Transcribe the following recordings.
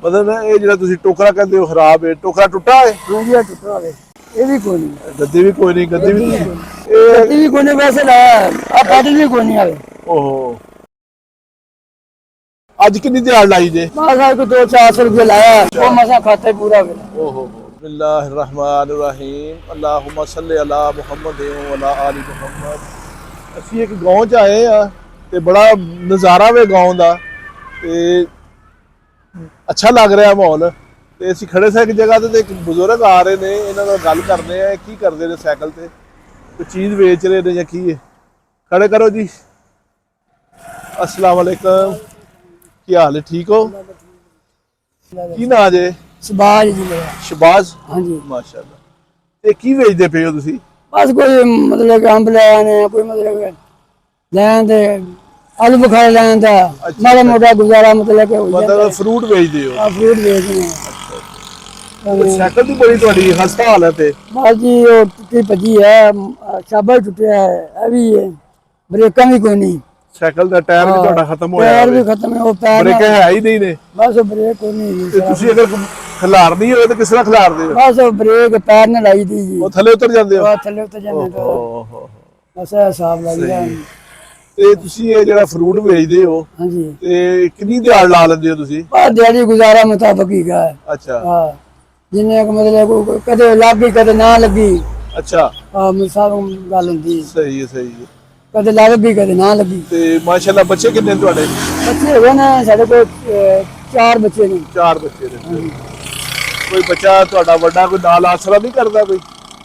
मतलब ना ये जो तुसी टोकरा कहते हो खराब है, टोकरा टुटा है? हाँ जी टुटा है ये भी कोई नहीं गद्दी भी कोई नहीं, गद्दी भी नहीं। गद्दी भी कोई नहीं वैसे लाया अब पैदल भी कोई नहीं आवे। ओहो आज कितनी दिहाड़ लाई जे? बस आज को 200-400 रुपये लाया वो मसा खाता पूरा हो गया। ओहो बिस्मिल्लाहिर्रहमानिर्रहीम अल्लाहुम्मा सल्ली अला मुहम्मद व अला आलि मुहम्मद। ਅਸੀਂ ਇੱਕ गांव ਚ ਆਏ ਆ ਤੇ ਬੜਾ ਨਜ਼ਾਰਾ ਵੇ गांव ਦਾ ਤੇ अच्छा लग रहा माहौल। ਤੇ ਅਸੀਂ ਖੜੇ ਸੀ ਇੱਕ ਜਗ੍ਹਾ ਤੇ ਇੱਕ ਬਜ਼ੁਰਗ ਆ ਰਹੇ ਨੇ, ਇਹਨਾਂ ਨਾਲ ਗੱਲ ਕਰਦੇ ਆ ਕੀ ਕਰਦੇ ਨੇ ਸਾਈਕਲ ਤੇ, ਕੋਈ ਚੀਜ਼ ਵੇਚ ਰਹੇ ਨੇ ਜਾਂ ਕੀ ਹੈ। खड़े करो जी। अस्सलाम वालेकुम, ਕੀ ਹਾਲ ਹੈ? ਠੀਕ ਹੋ? ਕੀ ਨਾਂ ਜੇ? शहबाज जी मेरा। शहबाज? हाँ जी माशाअल्लाह। ਤੇ ਕੀ ਵੇਚਦੇ ਪਏ ਹੋ ਤੁਸੀਂ? बस कोई मतलब अंब ले आने कोई मतलब लैन दे आलू बुखारे लैन दा माड़ा मोटा गुजारा मतलब कि हो जाता मतलब फ्रूट बेचते हो? फ्रूट बेचने ਤੇ ਸਾਈਕਲ ਦੀ ਬੜੀ ਤੁਹਾਡੀ ਖਸਤਾ ਹਾਲਤ ਹੈ। बस जी वो टुटी भजी है शाबा टुटिया है ये भी है ब्रेक भी कोई नहीं ਸਾਈਕਲ ਦਾ ਟਾਇਰ ਵੀ ਤੁਹਾਡਾ ਖਤਮ ਹੋਇਆ पैर भी ਹੋਵੇ। खत्म है वो पैर ਬ੍ਰੇਕ ਹੈ ਹੀ ਨਹੀਂ ਨੇ। बस वो ब्रेक कोई नहीं ਤੇ ਤੁਸੀਂ ਅਗਰ ਖਿਲਾਰਨੀ ਹੋਵੇ ਤਾਂ ਕਿਸ ਤਰ੍ਹਾਂ ਖਿਲਾਰਦੇ ਹੋ? बस वो ब्रेक पैर ने लाई दी जी ਉਹ ਥੱਲੇ ਉਤਰ ਜਾਂਦੇ ਹੋ? वो थल्ले उतर जाने तो ਓਹੋ। बस हिसाब लग गया। ਤੇ ਤੁਸੀਂ ਇਹ ਜਿਹੜਾ ਫਰੂਟ ਵੇਚਦੇ ਹੋ हाँ जी ਤੇ ਕਿੰਨੀ ਦਿਹਾੜ ਲਾ ਲੈਂਦੇ ਹੋ ਤੁਸੀਂ? बस दिहाड़ी गुजारा मुताबिक ही का है। ਅੱਛਾ हाँ जिन्हें मतलब कदे लग गई कदे ना लगी ਅੱਛਾ सब गल होंगी ਸਹੀ ਹੈ ਸਹੀ ਹੈ। कदे लग गई कदे ना लगी। ਤੇ ਮਾਸ਼ਾਅੱਲਾ ਬੱਚੇ ਕਿੰਨੇ ਨੇ ਤੁਹਾਡੇ? बच्चे हो ना साढ़े को 4 बच्चे ने। 4 ਬੱਚੇ ਨੇ। ਕੋਈ ਬੱਚਾ ਤੁਹਾਡਾ ਵੱਡਾ ਕੋਈ ਨਾਲ ਆਸਰਾ ਨਹੀਂ ਕਰਦਾ ਕੋਈ?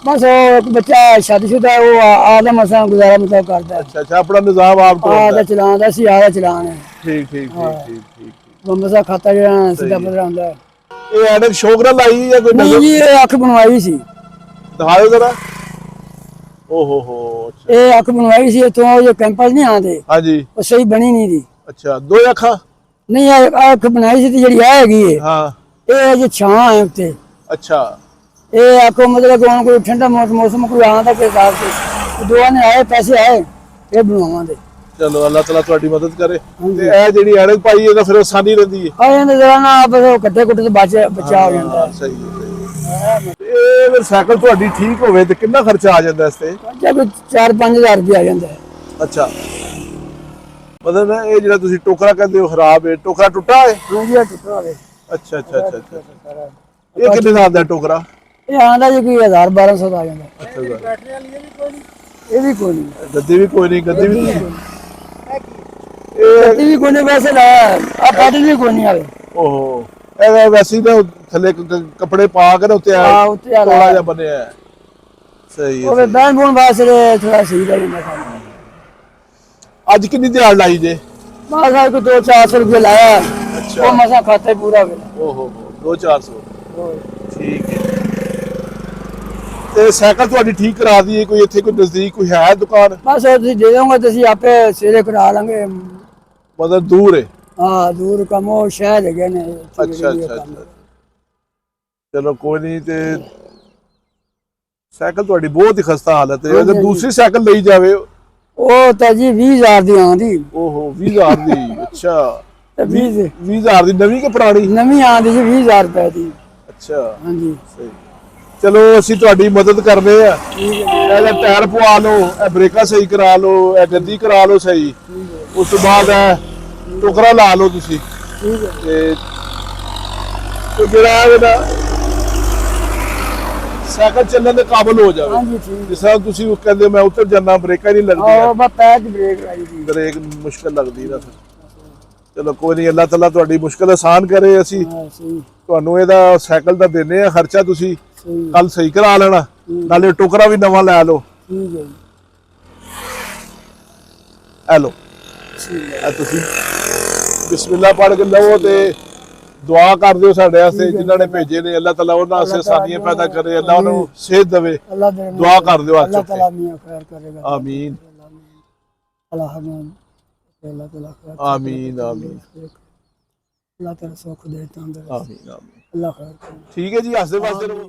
बस वो एक बच्चा शादीशुदा है वो आदम असा गुजारा मतलब करता है। अच्छा अच्छा अपना निजाम आप को आदा चलान दा सी आदा चलान है ठीक ठीक ठीक ठीक ठीक। वो मसा खाता जरा सीधा पदरा हुंदा है। ਇਹ ਐਨਕ ਸ਼ੌਕ ਨਾਲ ਲਾਈ ਜਾਂ ਕੋਈ नहीं जी ये अख बनवाई सी ਦਿਖਾਓ ਜ਼ਰਾ। ਓਹੋ ਹੋ ਅੱਛਾ ये अख बनवाई सी तो ये कैंपस नहीं आते ਹਾਂਜੀ वो सही बनी नहीं थी। ਅੱਛਾ ਦੋ ਅੱਖਾਂ? नहीं ये अख बनाई सी जेडी आ हैगी है ਹਾਂ ये जो छां है उत्ते ਅੱਛਾ ये आपको मतलब कि कोई ठंडा मौसम कोई आंदा के हिसाब से दो ने आए पैसे आए ये बनवावांगे। ਚਲੋ ਅੱਲਾਹ ਤਾਲਾ ਤੁਹਾਡੀ ਮਦਦ ਕਰੇ। ਤੇ ਇਹ ਜਿਹੜੀ ਐਨਕ ਪਾਈ ਇਹਦਾ ਫਿਰ ਆਸਾਨੀ ਰਹਿੰਦੀ ਹੈ? ਆ ਇਹਨੇ ਜਰਾ ਨਾ ਆਪ ਕੱਟੇ ਕੁੱਟੇ ਤੋਂ ਬਚਾ ਹੋ ਜਾਂਦਾ ਹੈ। ਸਹੀ ਹੈ ਸਹੀ। ਇਹ ਫਿਰ ਸਾਈਕਲ ਤੁਹਾਡੀ ਠੀਕ ਹੋਵੇ ਤੇ ਕਿੰਨਾ ਖਰਚਾ ਆ ਜਾਂਦਾ ਇਸ ਤੇ? ਜਦ 4-5 ਹਜ਼ਾਰ ਰੁਪਏ ਆ ਜਾਂਦਾ ਹੈ। ਅੱਛਾ ਮਤਲਬ ਨਾ ਇਹ ਜਿਹੜਾ ਤੁਸੀਂ ਟੋਕਰਾ ਕਹਿੰਦੇ ਹੋ ਖਰਾਬ ਹੈ, ਟੋਕਰਾ ਟੁੱਟਾ ਹੈ? ਹਾਂ ਜੀ ਟੁੱਟਾ ਹੋਵੇ। ਅੱਛਾ ਅੱਛਾ ਅੱਛਾ ਅੱਛਾ। ਇਹ ਕਿੰਨੇ ਦਾ ਆਉਂਦਾ ਟੋਕਰਾ? ਇਹ ਆਂਦਾ ਜੀ ਕੋਈ 1000-1200 ਦਾ ਆ ਜਾਂਦਾ। ਅੱਛਾ ਜੀ। ਇਹ ਵੀ ਕੋਈ ਨਹੀਂ ਗੱਦੀ ਵੀ ਕੋਈ ਨਹੀਂ, ਗੱਦੀ ਵੀ ਨਹੀਂ। ਗੱਡੀ ਵੀ ਕੋਈ ਨਹੀਂ ਵੈਸੇ ਲਾਇਆ ਆ ਪੈਦਲ ਵੀ ਕੋਈ ਨਹੀਂ ਆਵੇ। ਓਹੋ ਇਹ ਵੈਸੇ ਤਾਂ ਥੱਲੇ ਕੱਪੜੇ ਪਾ ਕੇ ਨਾ ਉੱਤੇ ਹਾਂ ਉੱਤੇ ਆ ਥੋੜਾ ਜਿਹਾ ਬਣਿਆ ਹੈ। ਸਹੀ ਹੈ। ਉਹ ਬੈਨ ਬੋਨ ਵਾਸਤੇ ਥੋੜਾ ਸਹੀ ਦਾ ਜਾਂਦਾ ਸਾਨੂੰ। ਅੱਜ ਕਿੰਨੀ ਦਿਹਾੜ ਲਾਈ ਜੇ? ਬਸ ਆ ਕੋ 200-400 ਰੁਪਏ ਲਾਇਆ ਅੱਛਾ ਉਹ ਮਸਾ ਖਾਤਾ ਪੂਰਾ ਹੋ ਗਿਆ। ਓਹੋ 200-400 ਠੀਕ ਹੈ। ਤੇ ਸਾਈਕਲ ਤੁਹਾਡੀ ਠੀਕ ਕਰਾ ਦਈਏ ਕੋਈ ਇੱਥੇ ਕੋਈ ਨਜ਼ਦੀਕ ਕੋਈ ਹੈ ਦੁਕਾਨ? ਬਸ ਉਹ ਤੁਸੀਂ ਦੇ ਦੋਗੇ ਤੁਸੀਂ ਆਪੇ ਸਵੇਰੇ ਕਰਾ ਲਾਂਗੇ। ਮਤਲਬ ਦੂਰ ਹੈ? ਹਾਂ ਦੂਰ ਕੰਮ ਉਹ ਸ਼ਹਿਰ ਹੈਗੇ ਨੇ। ਅੱਛਾ ਅੱਛਾ ਅੱਛਾ ਚਲੋ ਕੋਈ ਨਹੀਂ। ਤੇ ਸਾਈਕਲ ਤੁਹਾਡੀ ਬਹੁਤ ਹੀ ਖਸਤਾ ਹਾਲਤ ਹੈ। ਅਗਰ ਦੂਸਰੀ ਸਾਈਕਲ ਲਈ ਜਾਵੇ ਉਹ ਤਾਂ ਜੀ 20000 ਦੀ ਆਂਦੀ। ਓਹੋ 20000 ਦੀ? ਅੱਛਾ 20000 ਦੀ ਨਵੀਂ ਕਿ ਪੁਰਾਣੀ? ਨਵੀਂ ਆਂਦੀ ਜੀ 20000 ਰੁਪਏ ਦੀ। ਅੱਛਾ ਹਾਂਜੀ ਸਹੀ। ਚਲੋ ਅਸੀਂ ਤੁਹਾਡੀ ਮਦਦ ਕਰਦੇ ਆ। ਇਹਦਾ ਟਾਇਰ ਪਵਾ ਲਓ, ਇਹ ਬ੍ਰੇਕਾਂ ਸਹੀ ਕਰਾ ਲਓ, ਇਹ ਗੱਦੀ ਕਰਾ ਲਓ ਸਹੀ। ਉਸ ਤੋਂ ਬਾਅਦ ਇਹ ਟੋਕਰਾ ਲਾ ਲਓ ਤੁਸੀਂ। ਠੀਕ ਹੈ ਤੇ ਜਿਹੜਾ ਇਹਦਾ ਸਾਈਕਲ ਚੱਲਣ ਦੇ ਕਾਬਲ ਹੋ ਜਾਵੇ। ਹਾਂਜੀ ਠੀਕ। ਜਿਸ ਤਰ੍ਹਾਂ ਤੁਸੀਂ ਉਹ ਕਹਿੰਦੇ ਮੈਂ ਉੱਤਰ ਜਾਂਦਾ ਬ੍ਰੇਕਾਂ ਨਹੀਂ ਲੱਗਦੀਆਂ। ਉਹ ਬਸ ਪੈਰ ਦੀ ਬ੍ਰੇਕ ਲਾਈ ਸੀ। ਬ੍ਰੇਕ ਮੁਸ਼ਕਲ ਲੱਗਦੀ ਨਾ ਫਿਰ। ਚਲੋ ਕੋਈ ਨਹੀਂ ਅੱਲਾਹ ਤਾਲਾ ਤੁਹਾਡੀ ਮੁਸ਼ਕਲ ਆਸਾਨ ਕਰੇ। ਅਸੀਂ ਹਾਂ ਸਹੀ ਤੁਹਾਨੂੰ ਇਹਦਾ ਸਾਈਕਲ ਦਾ ਦਿੰਦੇ ਆ ਖਰਚਾ, ਤੁਸੀਂ ਸਹੀ ਕੱਲ ਸਹੀ ਕਰਾ ਲੈਣਾ, ਨਾਲੇ ਟੋਕਰਾ ਵੀ ਨਵਾਂ ਲੈ ਲਓ। ਠੀਕ ਹੈ ਜੀ ਇਹ ਲਓ ਇਹ ਤੁਸੀਂ ਬਿਸਮਿਲ੍ਲਾ ਪੜ੍ਹ ਕੇ ਲਵੋ ਤੇ ਦੁਆ ਕਰ ਦਿਓ ਸਾਡੇ ਵਾਸਤੇ ਜਿਨ੍ਹਾਂ ਨੇ ਭੇਜੇ ਨੇ। ਅੱਲਾਹ ਤਾਲਾ ਉਹਨਾਂ ਵਾਸਤੇ ਆਸਾਨੀਆਂ ਪੈਦਾ ਕਰੇ, ਅੱਲਾਹ ਉਹਨਾਂ ਨੂੰ ਸਿਹਤ ਦੇਵੇ। ਅੱਲਾਹ ਦੇ ਦੁਆ ਕਰ ਦਿਓ ਹੱਥ ਅੱਲਾਹ ਚੁੱਕ ਕੇ। ਤਾਲਾ ਮੀਆਂ ਖੈਰ ਕਰੇਗਾ। ਆਮੀਨ ਅੱਲਾਹ ਹਮਨ ਅੱਲਾਹ ਤਾਲਾ ਖੈਰ ਆਮੀਨ ਆਮੀਨ ਅੱਲਾਹ ਤਾਲਾ ਸੁੱਖ ਦੇ ਤੰਦਰੁਸਤ ਆਮੀਨ ਆਮੀਨ। ਅੱਲਾਹ ਖੈਰ ਕਰੇ। ਠੀਕ ਹੈ ਜੀ, ਹੱਸਦੇ ਵਾਸਤੇ ਰਹੋ।